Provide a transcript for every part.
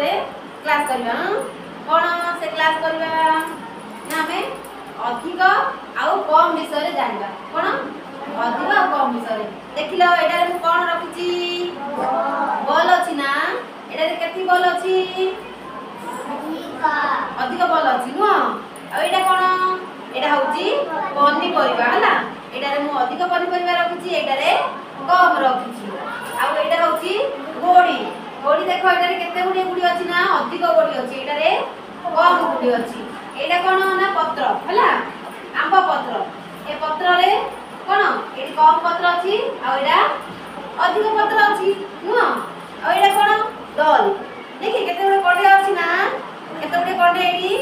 गोटे क्लास करबा कोन से क्लास करबा ना हमें अधिक आउ कम विषय रे जानबा कोन अधिक आउ कम विषय रे देखिलो एटा रे कोन रखिची बॉल अछि ना एटा रे केती बॉल अछि अधिक बॉल अछि नो आ एटा कोन एटा होची पन्नी परिबा हला एटा रे मु अधिक पन्नी परिबा रखिची एटा रे कम रखिची आ एटा होची गोडी गोडी देखो एटा रे केते गुडी गुडी अछि ना अधिक गोडी अछि एटा रे कम गुडी अछि एटा कोन ना पत्र हला आंब पत्र ए पत्र रे कोन एटी कम पत्र अछि आ एटा अधिक पत्र अछि नो आ एटा कोन डल देखि केते गुडी कोडे अछि ना केते गुडी कोडे एडी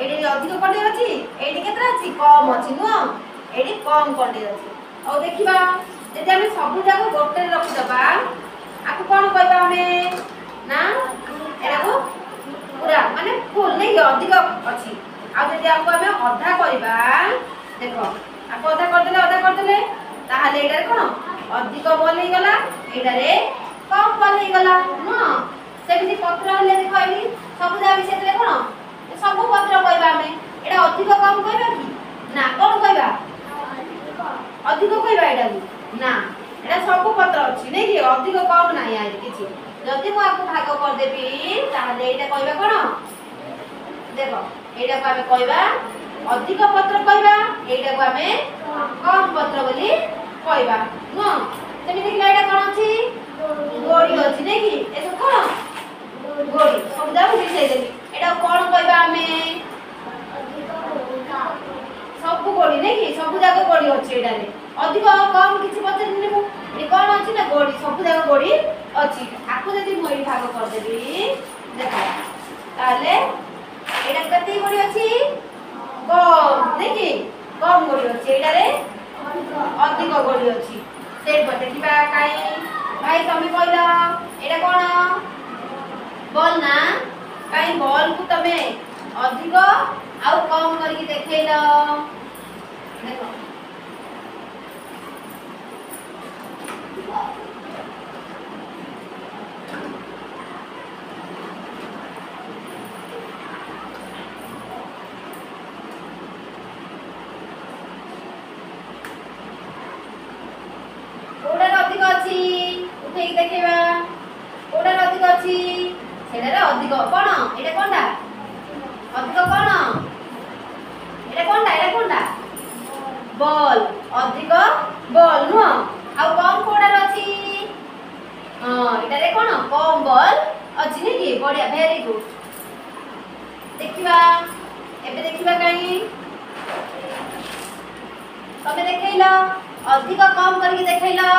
एडी अधिक कोडे अछि एडी केतरा अछि कम अछि नो एडी कम कोडे अछि आ देखिबा जदि हम सब जाको गोटे रखि दबा आकु कोन कहबा हमें ना एटा को पूरा माने फुल नै अधिक अछि आ जदि आपको हमें आधा करबा देखो आपको आधा कर देले ताहाले एटा रे कोन अधिक बल हे गला एटा रे कम बल हे गला न सेमिति पत्र हले देखो एडी सब जा विषय रे कोन सब पत्र कहबा हमें एटा अधिक कम कहबा कि ना कोन कहबा अधिक कहबा एटा ना एटा सब पत्र अछि नै कि अधिक कम नाही आइ किछि जदि मु आपको भाग कर देबी ताहाले एटा कहबा कोन देखो एटा को हमें कहबा अधिक पत्र कहबा एटा को हमें कम पत्र बोली कहबा न सेमि देखला एटा कोन अछि गोडी अछि नै कि एतो कोन गोडी सब जा विषय देबी एटा कोन कहबा हमें सब गोडी नै कि सब जाको गोडी अछि एटा रे अधिक कम किछि पत्र नेबो ए कोन अछि ना गोडी सब जाको गोडी अछि आकु जदि मु एई भाग कर देबी देखो ताले एटा कते गोडी अछि कम देखि कम गोडी अछि एटा रे अधिक गोडी अछि से देखिबा काई भाई तमे कहला एटा कोन बॉल ना काई बॉल को तमे अधिक आउ कम करके देखैला देखो देखिबा ओडा अधिक अछि सेडा अधिक कोन एटा कोनडा अधिक कोन एटा कोनडा बॉल अधिक बॉल नो आ कम कोडा अछि हां एटा रे कोन कम बॉल अछि नै कि बढ़िया वेरी गुड देखिबा एबे देखिबा काई तमे देखैला अधिक कम करके देखैला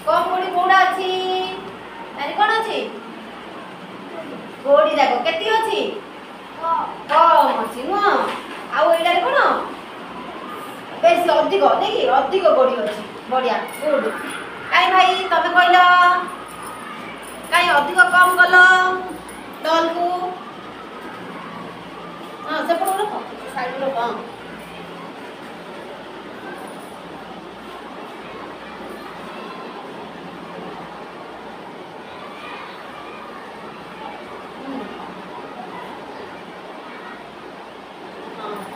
कम गोडी कोडा अछि तारी कोन अछि गोडी देखो केती अछि कम अछि न आ एटा रे कोन बेसी अधिक देखि अधिक गोडी अछि बढ़िया गुड काई भाई तमे कहला काई अधिक कम गलो डल को हां से पड़ो रखो साइड रो हां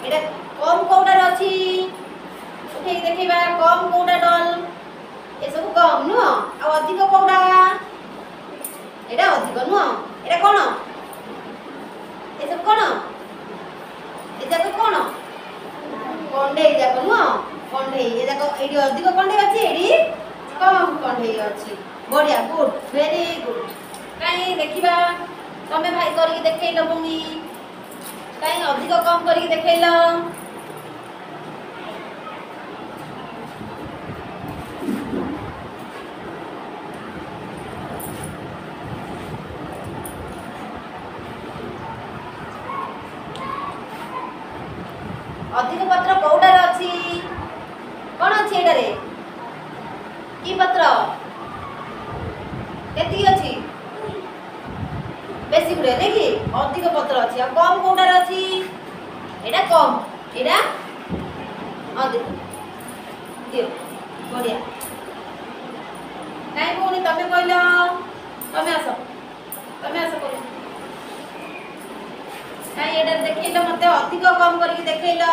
एटा कम कोडा अछि उठे देखिबा कम कोडा डल ए सब कम न आ अधिक कोडा एटा अधिक न एटा कोन ए सब कोन ए जाको कोन कंडे जाको न कंडे ए जाको एडी अधिक कंडे अछि एडी कम कंडे अछि बढ़िया गुड वेरी गुड काई देखिबा तमे भाई करी देखैलो बुनी काई अधिक कम करी देखैलो अधिक पत्र कोउडा रे अछि कोन अछि एटा रे की पत्र କେତିକି ଅଛି ବେଶୀ ଗୁଡ଼େ ନାଇଁ ଅଧିକ ପତ୍ର ଅଛି ଆଉ କମ୍ କୋଉଟାରେ ଅଛି ଏଇଟା କମ୍ ଏଇଟା ଅଧିକ ଦିଅ ବଢ଼ିଆ କାଇଁ କହୁନି ତମେ କହିଲ ତମେ ଆସ କାଇଁ ଏଇଟା ଦେଖେଇଲ ମତେ ଅଧିକ କମ୍ କରିକି ଦେଖେଇଲ